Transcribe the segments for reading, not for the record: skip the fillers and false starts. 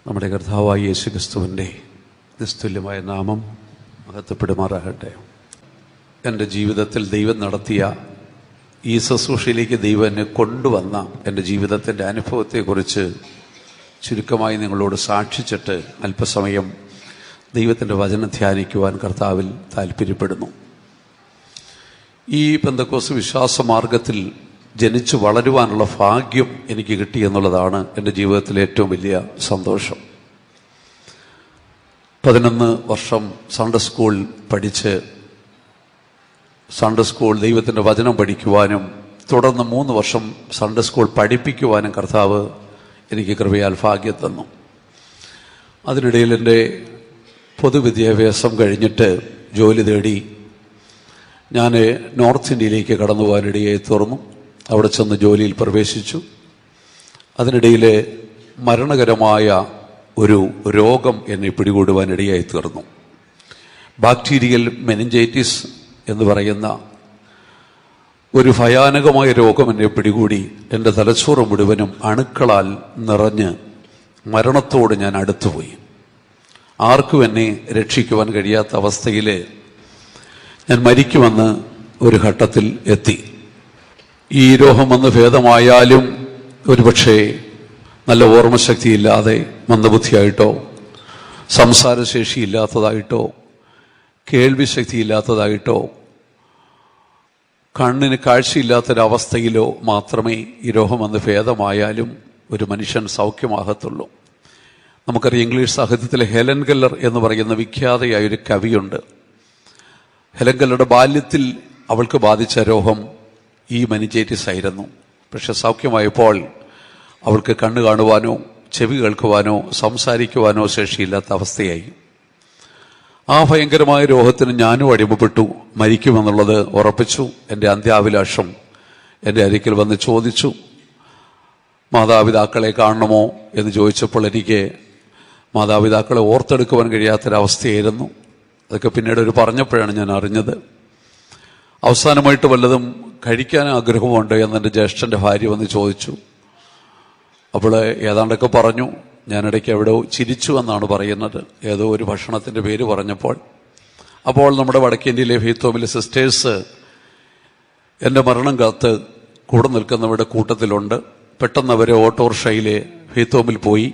നമ്മുടെ കർത്താവായ യേശുക്രിസ്തുവിൻ്റെ നിസ്തുല്യമായ നാമം മഹത്വപ്പെടുമാറാകട്ടെ. എൻ്റെ ജീവിതത്തിൽ ദൈവം നടത്തിയ ഈ ശുശ്രൂഷയിലേക്ക് ദൈവം എന്നെ കൊണ്ടുവന്ന എൻ്റെ ജീവിതത്തിൻ്റെ അനുഭവത്തെക്കുറിച്ച് ചുരുക്കമായി നിങ്ങളോട് സാക്ഷിച്ചിട്ട് അല്പസമയം ദൈവത്തിൻ്റെ വചനം ധ്യാനിക്കുവാൻ കർത്താവിൽ താല്പര്യപ്പെടുന്നു. ഈ പെന്തക്കോസ്ത് വിശ്വാസ മാർഗത്തിൽ ജനിച്ചു വളരുവാനുള്ള ഭാഗ്യം എനിക്ക് കിട്ടി എന്നുള്ളതാണ് എൻ്റെ ജീവിതത്തിലെ ഏറ്റവും വലിയ സന്തോഷം. 11 വർഷം സൺഡേ സ്കൂൾ പഠിച്ച് സൺഡേ സ്കൂൾ ദൈവത്തിൻ്റെ വചനം പഠിക്കുവാനും തുടർന്ന് 3 വർഷം സൺഡേ സ്കൂൾ പഠിപ്പിക്കുവാനും കർത്താവ് എനിക്ക് കൃപയാൽ ഭാഗ്യം തന്നു. അതിനിടയിൽ എൻ്റെ പൊതുവിദ്യാഭ്യാസം കഴിഞ്ഞിട്ട് ജോലി തേടി ഞാൻ നോർത്ത് ഇന്ത്യയിലേക്ക് കടന്നു പോകാനിടയായി തീർന്നു. അവിടെ ചെന്ന് ജോലിയിൽ പ്രവേശിച്ചു. അതിനിടയിൽ മരണകരമായ ഒരു രോഗം എന്നെ പിടികൂടുവാനിടയായി തീർന്നു. ബാക്ടീരിയൽ മെനിഞ്ചൈറ്റിസ് എന്ന് പറയുന്ന ഒരു ഭയാനകമായ രോഗം എന്നെ പിടികൂടി. എൻ്റെ തലച്ചോറ് മുഴുവനും അണുക്കളാൽ നിറഞ്ഞ് മരണത്തോട് ഞാൻ അടുത്തുപോയി. ആർക്കും എന്നെ രക്ഷിക്കുവാൻ കഴിയാത്ത അവസ്ഥയിൽ ഞാൻ മരിക്കുമെന്ന് ഒരു ഘട്ടത്തിൽ എത്തി. ഈ രോഗം വന്ന് ഭേദമായാലും ഒരുപക്ഷെ നല്ല ഓർമ്മശക്തിയില്ലാതെ മന്ദബുദ്ധിയായിട്ടോ സംസാരശേഷിയില്ലാത്തതായിട്ടോ കേൾവിശക്തിയില്ലാത്തതായിട്ടോ കണ്ണിന് കാഴ്ചയില്ലാത്തൊരവസ്ഥയിലോ മാത്രമേ ഈ രോഗം വന്ന് ഭേദമായാലും ഒരു മനുഷ്യൻ സൗഖ്യമാകത്തുള്ളൂ. നമുക്കറിയാം, ഇംഗ്ലീഷ് സാഹിത്യത്തിലെ ഹെലൻ കെല്ലർ എന്ന് പറയുന്ന വിഖ്യാതയായൊരു കവിയുണ്ട്. ഹെലൻ കെല്ലറുടെ ബാല്യത്തിൽ അവൾക്ക് ബാധിച്ച രോഗം ഈ മെനിഞ്ചൈറ്റിസ് ആയിരുന്നു. പക്ഷെ സൗഖ്യമായപ്പോൾ അവൾക്ക് കണ്ണ് കാണുവാനോ ചെവി കേൾക്കുവാനോ സംസാരിക്കുവാനോ ശേഷിയില്ലാത്ത അവസ്ഥയായി. ആ ഭയങ്കരമായ രോഗത്തിന് ഞാനും അടിമപ്പെട്ടു. മരിക്കുമെന്നുള്ളത് ഉറപ്പിച്ചു. എൻ്റെ അന്ത്യാഭിലാഷം എൻ്റെ അരികിൽ വന്ന് ചോദിച്ചു, മാതാപിതാക്കളെ കാണണമോ എന്ന് ചോദിച്ചപ്പോൾ എനിക്ക് മാതാപിതാക്കളെ ഓർത്തെടുക്കുവാൻ കഴിയാത്തൊരവസ്ഥയായിരുന്നു. അതൊക്കെ പിന്നീട് ഒരു പറഞ്ഞപ്പോഴാണ് ഞാൻ അറിഞ്ഞത്. അവസാനമായിട്ട് വല്ലതും കഴിക്കാൻ ആഗ്രഹമുണ്ട് എന്ന് എൻ്റെ ജ്യേഷ്ഠൻ്റെ ഭാര്യ വന്ന് ചോദിച്ചു. അപ്പോൾ ഏതാണ്ടൊക്കെ പറഞ്ഞു. ഞാനിടയ്ക്ക് എവിടെ ചിരിച്ചു എന്നാണ് പറയുന്നത്, ഏതോ ഒരു ഭക്ഷണത്തിൻ്റെ പേര് പറഞ്ഞപ്പോൾ. അപ്പോൾ നമ്മുടെ വടക്കേന്ത്യയിലെ ഫെയ്ത്തോമിലെ സിസ്റ്റേഴ്സ് എൻ്റെ മരണം കാത്ത് കൂടെ നിൽക്കുന്നവരുടെ കൂട്ടത്തിലുണ്ട്. പെട്ടെന്ന് അവർ ഓട്ടോറിക്ഷയിലെ ഫെയ്ത്തോമിൽ പോയി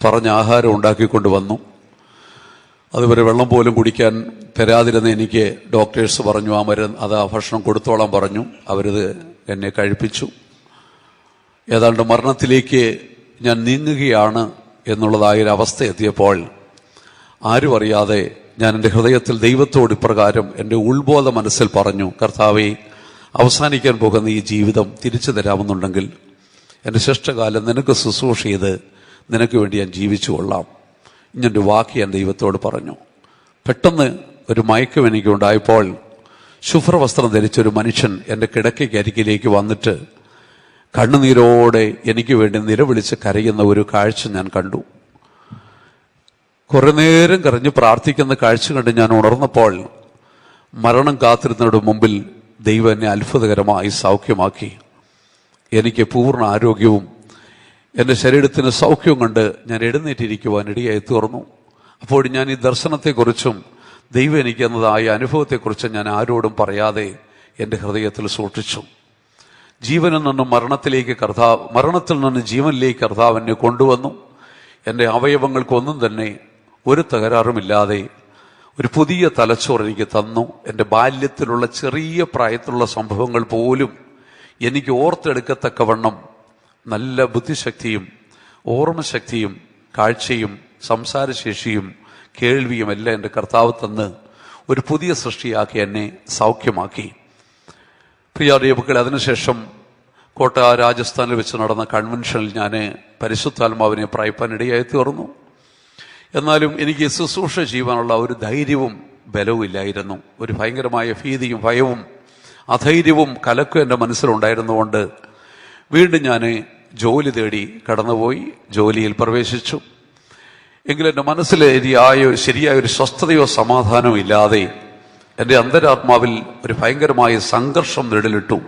പറഞ്ഞ ആഹാരം ഉണ്ടാക്കിക്കൊണ്ട് വന്നു. അതുവരെ വെള്ളം പോലും കുടിക്കാൻ തരാതിരുന്ന എനിക്ക് ഡോക്ടേഴ്സ് പറഞ്ഞു, ആ ഭക്ഷണം കൊടുത്തോളാൻ പറഞ്ഞു. അവരത് എന്നെ കഴിപ്പിച്ചു. ഏതാണ്ട് മരണത്തിലേക്ക് ഞാൻ നീങ്ങുകയാണ് എന്നുള്ളതായൊരവസ്ഥ എത്തിയപ്പോൾ ആരും അറിയാതെ ഞാൻ എൻ്റെ ഹൃദയത്തിൽ ദൈവത്തോട് ഇപ്രകാരം എൻ്റെ ഉൾബോധ മനസ്സിൽ പറഞ്ഞു, കർത്താവേ, അവസാനിക്കാൻ പോകുന്ന ഈ ജീവിതം തിരിച്ചു തരാമെന്നുണ്ടെങ്കിൽ എൻ്റെ ശിഷ്ടകാലം നിനക്ക് ശുശ്രൂഷ ചെയ്ത് നിനക്ക് വേണ്ടി ഞാൻ ജീവിച്ചു കൊള്ളാം. ഇങ്ങനൊരു വാക്ക് ഞാൻ ദൈവത്തോട് പറഞ്ഞു. പെട്ടെന്ന് ഒരു മയക്കം എനിക്കുണ്ടായപ്പോൾ ശുഭ്രവസ്ത്രം ധരിച്ചൊരു മനുഷ്യൻ എൻ്റെ കിടക്കയ്ക്കരികിലേക്ക് വന്നിട്ട് കണ്ണുനീരോടെ എനിക്ക് വേണ്ടി നിലവിളിച്ച് കരയുന്ന ഒരു കാഴ്ച ഞാൻ കണ്ടു. കുറെ നേരം കരഞ്ഞ് പ്രാർത്ഥിക്കുന്ന കാഴ്ച കണ്ട് ഞാൻ ഉണർന്നപ്പോൾ മരണം കാത്തിരുന്നവരുടെ മുമ്പിൽ ദൈവം എന്നെ അത്ഭുതകരമായി സൗഖ്യമാക്കി. എനിക്ക് പൂർണ്ണ ആരോഗ്യവും എൻ്റെ ശരീരത്തിന് സൗഖ്യവും കണ്ട് ഞാൻ എഴുന്നേറ്റിരിക്കുവാൻ ഇടയായി തീർന്നു. അപ്പോൾ ഞാൻ ഈ ദർശനത്തെക്കുറിച്ചും ദൈവം എനിക്ക് എന്നതായ അനുഭവത്തെക്കുറിച്ചും ഞാൻ ആരോടും പറയാതെ എൻ്റെ ഹൃദയത്തിൽ സൂക്ഷിച്ചു. ജീവനിൽ നിന്നും മരണത്തിൽ നിന്ന് ജീവനിലേക്ക് കർത്താവ് എന്നെ കൊണ്ടുവന്നു. എൻ്റെ അവയവങ്ങൾക്കൊന്നും തന്നെ ഒരു തകരാറുമില്ലാതെ ഒരു പുതിയ തലച്ചോറ് എനിക്ക് തന്നു. എൻ്റെ ബാല്യത്തിലുള്ള ചെറിയ പ്രായത്തിലുള്ള സംഭവങ്ങൾ പോലും എനിക്ക് ഓർത്തെടുക്കത്തക്കവണ്ണം നല്ല ബുദ്ധിശക്തിയും ഓർമ്മശക്തിയും കാഴ്ചയും സംസാരശേഷിയും കേൾവിയും എല്ലാം എൻ്റെ കർത്താവ് തന്ന് ഒരു പുതിയ സൃഷ്ടിയാക്കി എന്നെ സൗഖ്യമാക്കി. പ്രിയ ദൈവമക്കളെ, അതിനുശേഷം രാജസ്ഥാനിൽ വെച്ച് നടന്ന കൺവെൻഷനിൽ ഞാൻ പരിശുദ്ധാത്മാവിനെ പ്രാപിപ്പാനിടയായി തീർന്നു. എന്നാലും എനിക്ക് ശുശ്രൂഷ ചെയ്യുവാനുള്ള ഒരു ധൈര്യവും ബലവും ഇല്ലായിരുന്നു. ഒരു ഭയങ്കരമായ ഭീതിയും ഭയവും അധൈര്യവും കലക്കും എൻ്റെ മനസ്സിലുണ്ടായിരുന്നുകൊണ്ട് വീണ്ടും ഞാൻ ജോലി തേടി കടന്നുപോയി. ജോലിയിൽ പ്രവേശിച്ചു. എങ്കിലും എൻ്റെ മനസ്സിൽ ശരിയായ ഒരു സ്വസ്ഥതയോ സമാധാനമോ ഇല്ലാതെ എൻ്റെ അന്തരാത്മാവിൽ ഒരു ഭയങ്കരമായ സംഘർഷം നിഴലിട്ടു.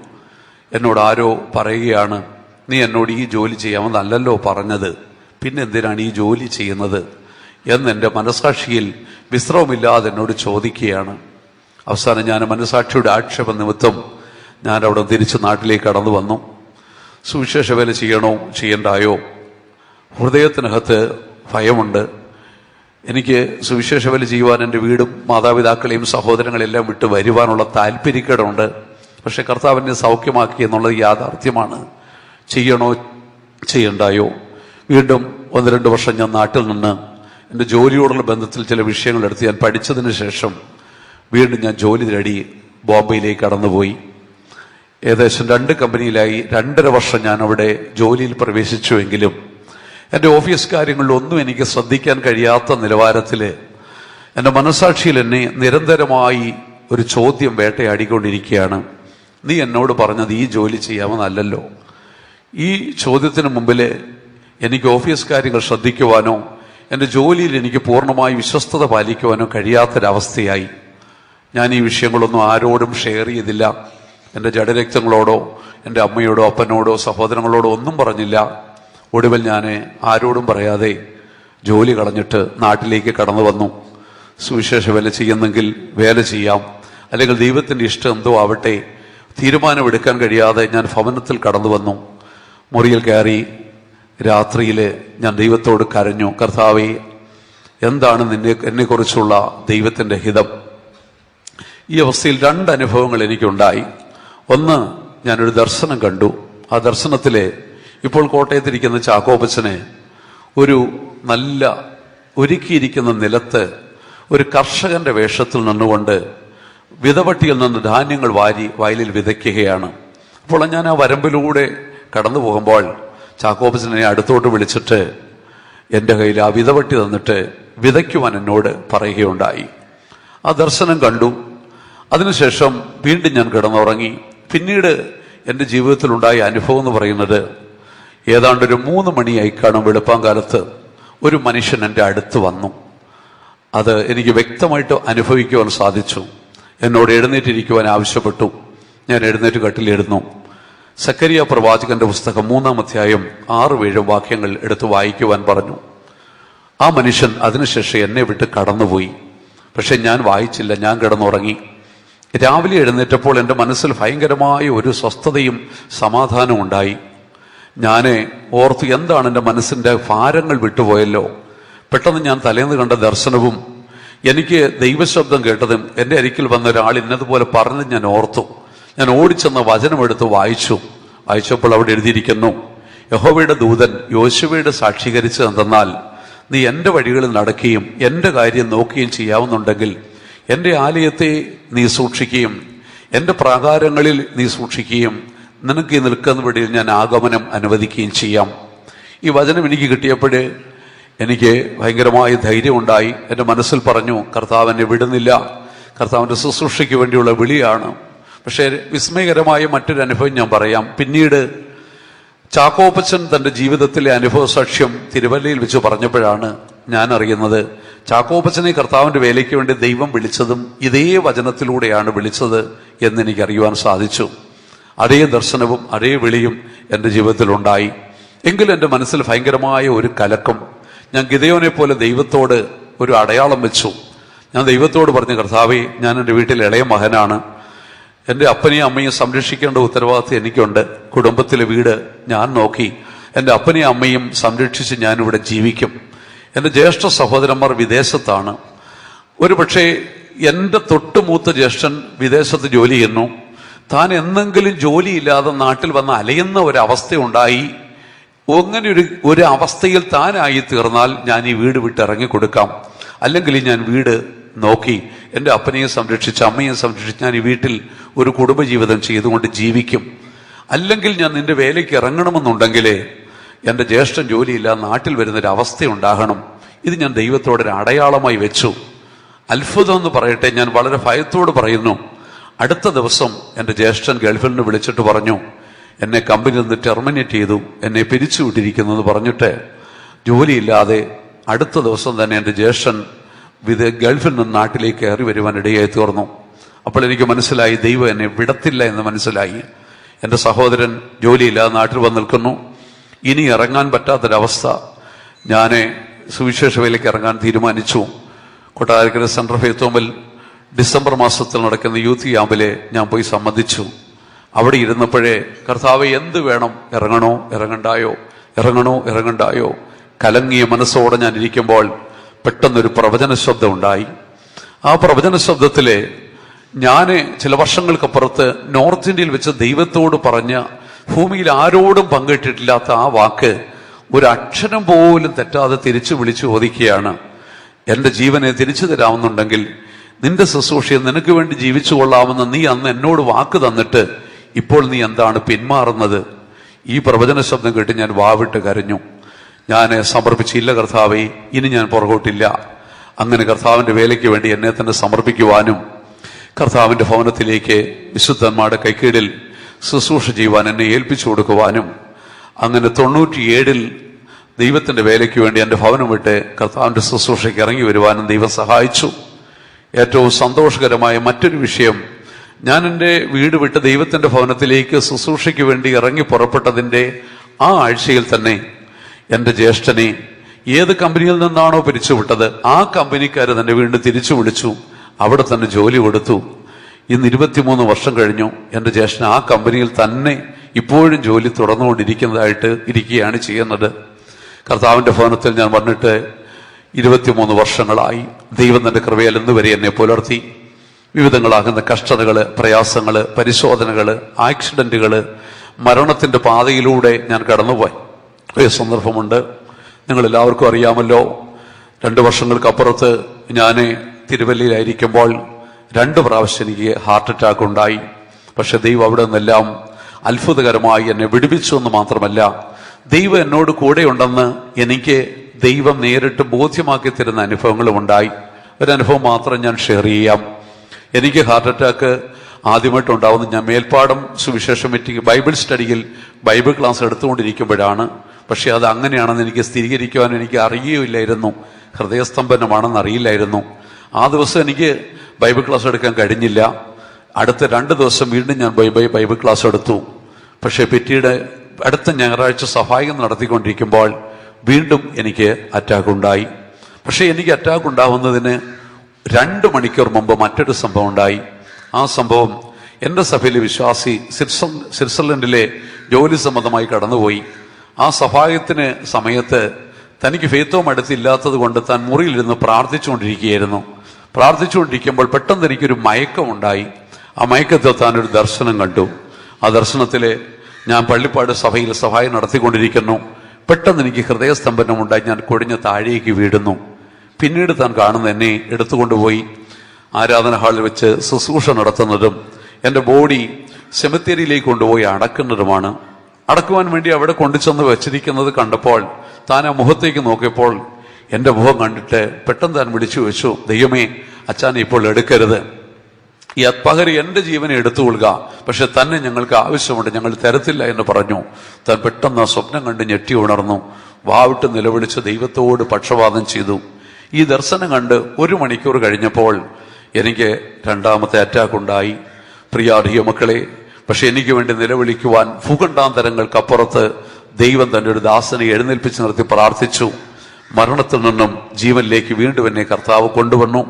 എന്നോട് ആരോ പറയുകയാണ്, നീ എന്നോട് ഈ ജോലി ചെയ്യാമെന്നല്ലല്ലോ പറഞ്ഞത്, പിന്നെ എന്തിനാണ് ഈ ജോലി ചെയ്യുന്നത് എന്നെൻ്റെ മനസാക്ഷിയിൽ വിശ്രമമില്ലാതെ എന്നോട് ചോദിക്കുകയാണ്. അവസാനം ഞാൻ മനസാക്ഷിയുടെ ആക്ഷേപ നിമിത്തം ഞാൻ അവിടെ തിരിച്ച് നാട്ടിലേക്ക് കടന്നു വന്നു. സുവിശേഷ വേല ചെയ്യണോ ചെയ്യണ്ടായോ? ഹൃദയത്തിനകത്ത് ഭയമുണ്ട്. എനിക്ക് സുവിശേഷ വേല ചെയ്യുവാൻ എൻ്റെ വീടും മാതാപിതാക്കളെയും സഹോദരങ്ങളെല്ലാം വിട്ട് വരുവാനുള്ള താല്പര്യക്കേടുണ്ട്. പക്ഷെ കർത്താവിനെ സൗഖ്യമാക്കി എന്നുള്ളത് യാഥാർത്ഥ്യമാണ്. ചെയ്യണോ ചെയ്യണ്ടായോ? വീണ്ടും 1-2 വർഷം ഞാൻ നാട്ടിൽ നിന്ന് എൻ്റെ ജോലിയോടുള്ള ബന്ധത്തിൽ ചില വിഷയങ്ങളെടുത്ത് ഞാൻ പഠിച്ചതിന് ശേഷം വീണ്ടും ഞാൻ ജോലി തേടി ബോംബെയിലേക്ക് കടന്നുപോയി. ഏകദേശം 2 കമ്പനിയിലായി 2.5 വർഷം ഞാൻ അവിടെ ജോലിയിൽ പ്രവേശിച്ചുവെങ്കിലും എൻ്റെ ഓഫീസ് കാര്യങ്ങളിലൊന്നും എനിക്ക് ശ്രദ്ധിക്കാൻ കഴിയാത്ത നിലവാരത്തിൽ എൻ്റെ മനസാക്ഷിയിൽ എന്നെ നിരന്തരമായി ഒരു ചോദ്യം വേട്ടയാടിക്കൊണ്ടിരിക്കുകയാണ്. നീ എന്നോട് പറഞ്ഞത് ഈ ജോലി ചെയ്യാമെന്നല്ലല്ലോ. ഈ ചോദ്യത്തിന് മുമ്പിൽ എനിക്ക് ഓഫീസ് കാര്യങ്ങൾ ശ്രദ്ധിക്കുവാനോ എൻ്റെ ജോലിയിൽ എനിക്ക് പൂർണ്ണമായി വിശ്വസ്തത പാലിക്കുവാനോ കഴിയാത്തൊരവസ്ഥയായി. ഞാൻ ഈ വിഷയങ്ങളൊന്നും ആരോടും ഷെയർ ചെയ്തില്ല. എൻ്റെ ജഡരക്തങ്ങളോടോ എൻ്റെ അമ്മയോടോ അപ്പനോടോ സഹോദരങ്ങളോടോ ഒന്നും പറഞ്ഞില്ല. ഒടുവിൽ ഞാൻ ആരോടും പറയാതെ ജോലി കളഞ്ഞിട്ട് നാട്ടിലേക്ക് കടന്നു വന്നു. സുവിശേഷ വേല ചെയ്യുന്നെങ്കിൽ വേല ചെയ്യാം, അല്ലെങ്കിൽ ദൈവത്തിൻ്റെ ഇഷ്ടം എന്തോ ആവട്ടെ, തീരുമാനമെടുക്കാൻ കഴിയാതെ ഞാൻ ഭവനത്തിൽ കടന്നു വന്നു. മുറിയിൽ കയറി രാത്രിയിൽ ഞാൻ ദൈവത്തോട് കരഞ്ഞു, കർത്താവേ, എന്താണ് എന്നെക്കുറിച്ചുള്ള ദൈവത്തിൻ്റെ ഹിതം? ഈ അവസ്ഥയിൽ 2 അനുഭവങ്ങൾ എനിക്കുണ്ടായി. ഒന്ന്, ഞാനൊരു ദർശനം കണ്ടു. ആ ദർശനത്തിലെ ഇപ്പോൾ കോട്ടയത്തിരിക്കുന്ന ചാക്കോപ്പച്ചനെ ഒരു നല്ല ഒരുക്കിയിരിക്കുന്ന നിലത്ത് ഒരു കർഷകന്റെ വേഷത്തിൽ നിന്നുകൊണ്ട് വിതവട്ടിയിൽ നിന്ന് ധാന്യങ്ങൾ വാരി വയലിൽ വിതയ്ക്കുകയാണ്. അപ്പോൾ ഞാൻ ആ വരമ്പിലൂടെ കടന്നു പോകുമ്പോൾ ചാക്കോപ്പച്ചനെ അടുത്തോട്ട് വിളിച്ചിട്ട് എൻ്റെ കയ്യിൽ ആ വിതവട്ടി തന്നിട്ട് വിതയ്ക്കുവാൻ എന്നോട് പറയുകയുണ്ടായി. ആ ദർശനം കണ്ടു. അതിനുശേഷം വീണ്ടും ഞാൻ കിടന്നുറങ്ങി. പിന്നീട് എൻ്റെ ജീവിതത്തിലുണ്ടായ അനുഭവം എന്ന് പറയുന്നത്, ഏതാണ്ടൊരു 3 മണിയായി കാണും വെളുപ്പാങ്കാലത്ത് ഒരു മനുഷ്യൻ എൻ്റെ അടുത്ത് വന്നു. അത് എനിക്ക് വ്യക്തമായിട്ട് അനുഭവിക്കുവാൻ സാധിച്ചു. എന്നോട് എഴുന്നേറ്റിരിക്കുവാൻ ആവശ്യപ്പെട്ടു. ഞാൻ എഴുന്നേറ്റ് കട്ടിലിരുന്നു. സക്കരിയ പ്രവാചകന്റെ പുസ്തകം 3-ാം അധ്യായം 6-7 വാക്യങ്ങൾ എടുത്ത് വായിക്കുവാൻ പറഞ്ഞു. ആ മനുഷ്യൻ അതിനുശേഷം എന്നെ വിട്ട് കടന്നുപോയി. പക്ഷെ ഞാൻ വായിച്ചില്ല, ഞാൻ കിടന്നുറങ്ങി. രാവിലെ എഴുന്നേറ്റപ്പോൾ എൻ്റെ മനസ്സിൽ ഭയങ്കരമായ ഒരു സ്വസ്ഥതയും സമാധാനവും ഉണ്ടായി. ഞാൻ ഓർത്തു, എന്താണ് എൻ്റെ മനസ്സിൻ്റെ ഭാരങ്ങൾ വിട്ടുപോയല്ലോ. പെട്ടെന്ന് ഞാൻ തലേന്ന് കണ്ട ദർശനവും എനിക്ക് ദൈവശബ്ദം കേട്ടതും എൻ്റെ അരികിൽ വന്ന ഒരാൾ ഇന്നതുപോലെ പറഞ്ഞത് ഞാൻ ഓർത്തു. ഞാൻ ഓടിച്ചെന്ന വചനമെടുത്ത് വായിച്ചപ്പോൾ അവിടെ എഴുതിയിരിക്കുന്നു, യഹോവയുടെ ദൂതൻ യോശുവയോട് സാക്ഷീകരിച്ചത് എന്തെന്നാൽ, നീ എൻ്റെ വഴികളിൽ നടക്കുകയും എൻ്റെ കാര്യം നോക്കുകയും ചെയ്യാവുന്നുണ്ടെങ്കിൽ എൻ്റെ ആലയത്തെ നീ സൂക്ഷിക്കുകയും എൻ്റെ പ്രാകാരങ്ങളിൽ നീ സൂക്ഷിക്കുകയും നിനക്ക് ഈ നിൽക്കുന്ന വഴിയിൽ ഞാൻ ആഗമനം അനുവദിക്കുകയും ചെയ്യാം. ഈ വചനം എനിക്ക് കിട്ടിയപ്പോൾ എനിക്ക് ഭയങ്കരമായ ധൈര്യമുണ്ടായി. എൻ്റെ മനസ്സിൽ പറഞ്ഞു, കർത്താവ് എന്നെ വിടുന്നില്ല, കർത്താവിൻ്റെ ശുശ്രൂഷയ്ക്ക് വേണ്ടിയുള്ള വിളിയാണ്. പക്ഷേ വിസ്മയകരമായ മറ്റൊരു അനുഭവം ഞാൻ പറയാം. പിന്നീട് ചാക്കോപ്പച്ചൻ തൻ്റെ ജീവിതത്തിലെ അനുഭവ സാക്ഷ്യം തിരുവല്ലയിൽ വെച്ച് പറഞ്ഞപ്പോഴാണ് ഞാൻ അറിയുന്നത്, ചാക്കോപ്പച്ചനെ കർത്താവിൻ്റെ വേലയ്ക്ക് വേണ്ടി ദൈവം വിളിച്ചതും ഇതേ വചനത്തിലൂടെയാണ് വിളിച്ചത് എന്നെനിക്കറിയുവാൻ സാധിച്ചു. അതേ ദർശനവും അതേ വിളിയും എൻ്റെ ജീവിതത്തിലുണ്ടായി. എങ്കിലും എൻ്റെ മനസ്സിൽ ഭയങ്കരമായ ഒരു കലക്കം. ഞാൻ ഗിദെയോനെ പോലെ ദൈവത്തോട് ഒരു അടയാളം വെച്ചു. ഞാൻ ദൈവത്തോട് പറഞ്ഞു, കർത്താവേ, ഞാൻ എൻ്റെ വീട്ടിൽ ഇളയ മകനാണ്. എൻ്റെ അപ്പനെയും അമ്മയും സംരക്ഷിക്കേണ്ട ഉത്തരവാദിത്വം എനിക്കുണ്ട്. കുടുംബത്തിലെ വീട് ഞാൻ നോക്കി എൻ്റെ അപ്പനെയും അമ്മയും സംരക്ഷിച്ച് ഞാനിവിടെ ജീവിക്കും. എൻ്റെ ജ്യേഷ്ഠ സഹോദരന്മാർ വിദേശത്താണ്. ഒരു പക്ഷേ എൻ്റെ തൊട്ടുമൂത്ത ജ്യേഷ്ഠൻ വിദേശത്ത് ജോലി ചെയ്യുന്നു. താൻ എന്തെങ്കിലും ജോലിയില്ലാതെ നാട്ടിൽ വന്ന് അലയുന്ന ഒരവസ്ഥയുണ്ടായി. അങ്ങനെ ഒരു അവസ്ഥയിൽ താനായി തീർന്നാൽ ഞാൻ ഈ വീട് വിട്ട് ഇറങ്ങിക്കൊടുക്കാം. അല്ലെങ്കിൽ ഞാൻ വീട് നോക്കി എൻ്റെ അപ്പനെയും സംരക്ഷിച്ച് അമ്മയും സംരക്ഷിച്ച് ഞാൻ ഈ വീട്ടിൽ ഒരു കുടുംബജീവിതം ചെയ്തുകൊണ്ട് ജീവിക്കും. അല്ലെങ്കിൽ ഞാൻ നിന്റെ വേലയ്ക്ക് ഇറങ്ങണമെന്നുണ്ടെങ്കിൽ എൻ്റെ ജ്യേഷ്ഠൻ ജോലിയില്ല, നാട്ടിൽ വരുന്നൊരവസ്ഥയുണ്ടാകണം. ഇത് ഞാൻ ദൈവത്തോടൊരു അടയാളമായി വെച്ചു. അത്ഭുതം എന്ന് പറയട്ടെ, ഞാൻ വളരെ ഭയത്തോട് പറയുന്നു, അടുത്ത ദിവസം എൻ്റെ ജ്യേഷ്ഠൻ ഗൾഫിൽ നിന്ന് വിളിച്ചിട്ട് പറഞ്ഞു, എന്നെ കമ്പനിയിൽ നിന്ന് ടെർമിനേറ്റ് ചെയ്തു, എന്നെ പിരിച്ചുവിട്ടിരിക്കുന്നു എന്ന് പറഞ്ഞിട്ട് ജോലിയില്ലാതെ അടുത്ത ദിവസം തന്നെ എൻ്റെ ജ്യേഷ്ഠൻ ഗൾഫിൽ നിന്ന് നാട്ടിലേക്ക് കയറി വരുവാൻ ഇടയായി തീർന്നു. അപ്പോൾ എനിക്ക് മനസ്സിലായി, ദൈവം എന്നെ വിടത്തില്ല എന്ന് മനസ്സിലായി. എൻ്റെ സഹോദരൻ ജോലിയില്ലാതെ നാട്ടിൽ വന്ന് നിൽക്കുന്നു. ഇനി ഇറങ്ങാൻ പറ്റാത്തൊരവസ്ഥ. ഞാൻ സുവിശേഷ വേലയ്ക്ക് ഇറങ്ങാൻ തീരുമാനിച്ചു. കൊട്ടാരക്കര സെൻട്രൽ ഫെയ്ത്തോമിൽ ഡിസംബർ മാസത്തിൽ നടക്കുന്ന യൂത്ത് ക്യാമ്പിൽ ഞാൻ പോയി സംബന്ധിച്ചു. അവിടെ ഇരുന്നപ്പോഴേ കർത്താവെ എന്ത് വേണം, ഇറങ്ങണോ ഇറങ്ങണ്ടായോ, ഇറങ്ങണോ ഇറങ്ങണ്ടായോ, കലങ്ങിയ മനസ്സോടെ ഞാൻ ഇരിക്കുമ്പോൾ പെട്ടെന്നൊരു പ്രവചന ശബ്ദം ഉണ്ടായി. ആ പ്രവചന ശബ്ദത്തില് ഞാൻ ചില വർഷങ്ങൾക്കപ്പുറത്ത് നോർത്ത് ഇന്ത്യയിൽ വെച്ച് ദൈവത്തോട് പറഞ്ഞ, ഭൂമിയിൽ ആരോടും പങ്കിട്ടിട്ടില്ലാത്ത ആ വാക്ക് ഒരു അക്ഷരം പോലും തെറ്റാതെ തിരിച്ചു വിളിച്ചു ചോദിക്കുകയാണ്, എന്റെ ജീവനെ തിരിച്ചു തരാമെന്നുണ്ടെങ്കിൽ നിന്റെ ശുശ്രൂഷയെ നിനക്ക് വേണ്ടി ജീവിച്ചു കൊള്ളാമെന്ന് നീ അന്ന് എന്നോട് വാക്ക് തന്നിട്ട് ഇപ്പോൾ നീ എന്താണ് പിന്മാറുന്നത്? ഈ പ്രവചന ശബ്ദം കേട്ട് ഞാൻ വാവിട്ട് കരഞ്ഞു. ഞാൻ സമർപ്പിച്ചില്ല കർത്താവേ, ഇനി ഞാൻ പുറകോട്ടില്ല. അങ്ങനെ കർത്താവിന്റെ വേലയ്ക്ക് വേണ്ടി എന്നെ തന്നെ സമർപ്പിക്കുവാനും കർത്താവിന്റെ ഭവനത്തിലേക്ക് വിശുദ്ധന്മാരുടെ കൈക്കീഴിൽ ശുശ്രൂഷ ചെയ്യുവാൻ എന്നെ ഏൽപ്പിച്ചു കൊടുക്കുവാനും, അങ്ങനെ 97 ദൈവത്തിന്റെ വേലയ്ക്ക് വേണ്ടി എൻ്റെ ഭവനം വിട്ട് കർത്താവിന്റെ ശുശ്രൂഷയ്ക്ക് ഇറങ്ങി വരുവാനും ദൈവം സഹായിച്ചു. ഏറ്റവും സന്തോഷകരമായ മറ്റൊരു വിഷയം, ഞാൻ എൻ്റെ വീട് വിട്ട് ദൈവത്തിന്റെ ഭവനത്തിലേക്ക് ശുശ്രൂഷയ്ക്ക് വേണ്ടി ഇറങ്ങി പുറപ്പെട്ടതിൻ്റെ ആ ആഴ്ചയിൽ തന്നെ എൻ്റെ ജ്യേഷ്ഠനെ ഏത് കമ്പനിയിൽ നിന്നാണോ പിരിച്ചുവിട്ടത് ആ കമ്പനിക്കാർ തന്നെ വീണ്ടും തിരിച്ചു വിളിച്ചു, അവിടെ തന്നെ ജോലി കൊടുത്തു. ഇന്ന് 23 വർഷം കഴിഞ്ഞു. എൻ്റെ ജ്യേഷ്ഠൻ ആ കമ്പനിയിൽ തന്നെ ഇപ്പോഴും ജോലി ഇരിക്കുകയാണ് ചെയ്യുന്നത്. കർത്താവിന്റെ ഭവനത്തിൽ ഞാൻ വന്നിട്ട് 23 വർഷങ്ങളായി. ദൈവം തന്റെ കൃപയാൽ ഇന്നുവരെ എന്നെ പുലർത്തി. വിവിധങ്ങളാകുന്ന കഷ്ടതകള്, പ്രയാസങ്ങള്, പരിശോധനകള്, ആക്സിഡന്റുകള്, മരണത്തിന്റെ പാതയിലൂടെ ഞാൻ കടന്നുപോയി. ഒരു സന്ദർഭമുണ്ട്, നിങ്ങൾ എല്ലാവർക്കും അറിയാമല്ലോ. 2 വർഷങ്ങൾക്കപ്പുറത്ത് ഞാൻ തിരുവല്ലയിലായിരിക്കുമ്പോൾ 2 പ്രാവശ്യം എനിക്ക് ഹാർട്ട് അറ്റാക്ക് ഉണ്ടായി. പക്ഷെ ദൈവം അവിടെ നിന്നെല്ലാം അത്ഭുതകരമായി എന്നെ വിടുവിച്ചു എന്ന് മാത്രമല്ല, ദൈവം എന്നോട് കൂടെ ഉണ്ടെന്ന് എനിക്ക് ദൈവം നേരിട്ട് ബോധ്യമാക്കി തരുന്ന അനുഭവങ്ങളും ഉണ്ടായി. ഒരനുഭവം മാത്രം ഞാൻ ഷെയർ ചെയ്യാം. എനിക്ക് ഹാർട്ട് അറ്റാക്ക് ആദ്യമായിട്ടുണ്ടാവുന്നത് ഞാൻ മേൽപ്പാടം സുവിശേഷ മീറ്റിംഗ് ബൈബിൾ സ്റ്റഡിയിൽ ബൈബിൾ ക്ലാസ് എടുത്തുകൊണ്ടിരിക്കുമ്പോഴാണ്. പക്ഷെ അത് അങ്ങനെയാണെന്ന് എനിക്ക് സ്ഥിരീകരിക്കുവാൻ എനിക്ക് അറിയുകയില്ലായിരുന്നു. ഹൃദയസ്തംഭനമാണെന്ന് അറിയില്ലായിരുന്നു. ആ ദിവസം എനിക്ക് ബൈബിൾ ക്ലാസ് എടുക്കാൻ കഴിഞ്ഞില്ല. അടുത്ത 2 ദിവസം വീണ്ടും ഞാൻ ബൈബിൾ ക്ലാസ് എടുത്തു. പക്ഷെ പിറ്റീട് അടുത്ത ഞായറാഴ്ച സഹായം നടത്തിക്കൊണ്ടിരിക്കുമ്പോൾ വീണ്ടും എനിക്ക് അറ്റാക്ക് ഉണ്ടായി. പക്ഷെ എനിക്ക് അറ്റാക്ക് ഉണ്ടാവുന്നതിന് 2 മണിക്കൂർ മുമ്പ് മറ്റൊരു സംഭവം ഉണ്ടായി. ആ സംഭവം എൻ്റെ സഭയിലെ വിശ്വാസി സ്വിറ്റ്സർലൻഡിലെ ജോലി സംബന്ധമായി കടന്നുപോയി. ആ സഹായത്തിന് സമയത്ത് തനിക്ക് ഫെയ്ത്തോം അടുത്തില്ലാത്തത് കൊണ്ട് താൻ മുറിയിലിരുന്ന് പ്രാർത്ഥിച്ചുകൊണ്ടിരിക്കുമ്പോൾ പെട്ടെന്ന് എനിക്കൊരു മയക്കമുണ്ടായി. ആ മയക്കത്തിൽ താൻ ഒരു ദർശനം കണ്ടു. ആ ദർശനത്തില് ഞാൻ പള്ളിപ്പാട് സഭയിൽ സഹായം നടത്തിക്കൊണ്ടിരിക്കുന്നു. പെട്ടെന്ന് എനിക്ക് ഹൃദയസ്തംഭനമുണ്ടായി. ഞാൻ കുഴഞ്ഞ് താഴേക്ക് വീഴുന്നു. പിന്നീട് താൻ കാണുന്ന എന്നെ എടുത്തുകൊണ്ടുപോയി ആരാധന ഹാളിൽ വെച്ച് ശുശ്രൂഷ നടത്തുന്നതും എൻ്റെ ബോഡി സെമിത്തേരിയിലേക്ക് കൊണ്ടുപോയി അടക്കുന്നതുമാണ്. അടക്കുവാൻ വേണ്ടി അവിടെ കൊണ്ടുചെന്ന് വെച്ചിരിക്കുന്നത് കണ്ടപ്പോൾ താൻ ആ മുഖത്തേക്ക് നോക്കിയപ്പോൾ എൻ്റെ മുഖം കണ്ടിട്ട് പെട്ടെന്ന് താൻ വിളിച്ചു വെച്ചു, ദൈവമേ, അച്ഛനെ ഇപ്പോൾ എടുക്കരുത്, ഈ പകരം എൻ്റെ ജീവനെ എടുത്തുകൊള്ളുക, പക്ഷെ തന്നെ ഞങ്ങൾക്ക് ആവശ്യമുണ്ട്, ഞങ്ങൾ തരത്തില്ല എന്ന് പറഞ്ഞു. താൻ പെട്ടെന്ന് സ്വപ്നം കണ്ട് ഞെട്ടി ഉണർന്നു. വാവിട്ട് നിലവിളിച്ച് ദൈവത്തോട് പക്ഷപാതം ചെയ്തു. ഈ ദർശനം കണ്ട് 1 മണിക്കൂർ കഴിഞ്ഞപ്പോൾ എനിക്ക് 2ാമത്തെ അറ്റാക്ക് ഉണ്ടായി. പ്രിയാധിക മക്കളെ, പക്ഷെ എനിക്ക് വേണ്ടി നിലവിളിക്കുവാൻ ഭൂഖണ്ഡാന്തരങ്ങൾക്കപ്പുറത്ത് ദൈവം തന്റെ ഒരു ദാസനെ എഴുന്നേൽപ്പിച്ച് നിർത്തി പ്രാർത്ഥിച്ചു. മരണത്തിൽ നിന്നും ജീവനിലേക്ക് വീണ്ടും എന്നെ കർത്താവ് കൊണ്ടുവന്നു.